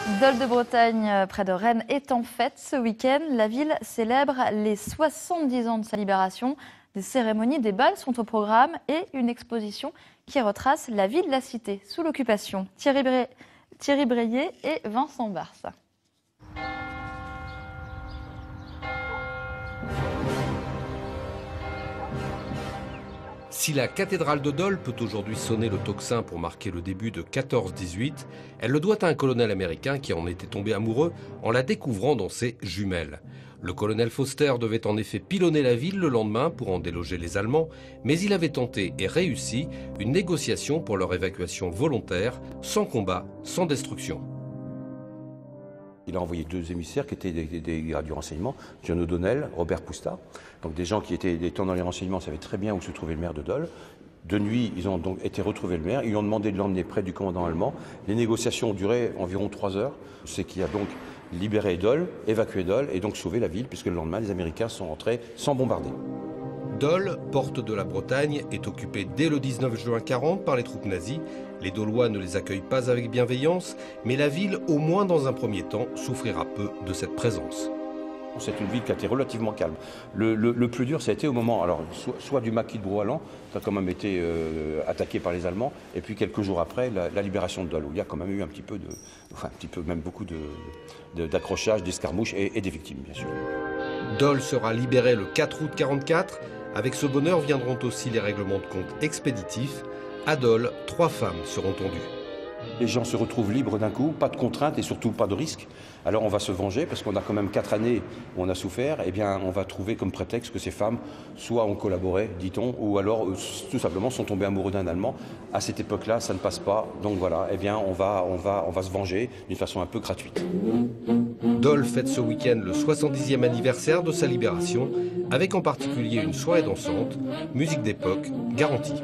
Dole de Bretagne, près de Rennes, est en fête ce week-end. La ville célèbre les 70 ans de sa libération. Des cérémonies, des bals sont au programme et une exposition qui retrace la vie de la cité sous l'occupation. Thierry Breillet et Vincent Barça. Si la cathédrale de Dole peut aujourd'hui sonner le tocsin pour marquer le début de 14-18, elle le doit à un colonel américain qui en était tombé amoureux en la découvrant dans ses jumelles. Le colonel Foster devait en effet pilonner la ville le lendemain pour en déloger les Allemands, mais il avait tenté et réussi une négociation pour leur évacuation volontaire, sans combat, sans destruction. Il a envoyé 2 émissaires qui étaient des gars du renseignement, John O'Donnell, Robert Poustat. Donc des gens qui étaient des temps dans les renseignements savaient très bien où se trouvait le maire de Dole. De nuit, ils ont donc été retrouver le maire. Ils lui ont demandé de l'emmener près du commandant allemand. Les négociations ont duré environ 3 heures. C'est qui a donc libéré Dole, évacué Dole et donc sauvé la ville, puisque le lendemain, les Américains sont entrés sans bombarder. Dole, porte de la Bretagne, est occupée dès le 19 juin 1940 par les troupes nazies. Les Dolois ne les accueillent pas avec bienveillance, mais la ville, au moins dans un premier temps, souffrira peu de cette présence. C'est une ville qui a été relativement calme. Le plus dur, ça a été au moment, alors soit du maquis de Brouhalan, qui a quand même été attaqué par les Allemands, et puis quelques jours après, la libération de Dole, où il y a quand même eu un petit peu, même beaucoup d'accrochages, d'escarmouches et des victimes, bien sûr. Dole sera libéré le 4 août 1944. Avec ce bonheur viendront aussi les règlements de compte expéditifs. À Dole, 3 femmes seront tondues. Les gens se retrouvent libres d'un coup, pas de contraintes et surtout pas de risques. Alors on va se venger parce qu'on a quand même 4 années où on a souffert. Eh bien, on va trouver comme prétexte que ces femmes soit ont collaboré, dit-on, ou alors tout simplement sont tombées amoureux d'un Allemand. À cette époque-là, ça ne passe pas. Donc voilà, eh bien, on va se venger d'une façon un peu gratuite. Dole fête ce week-end le 70e anniversaire de sa libération, avec en particulier une soirée dansante, musique d'époque garantie.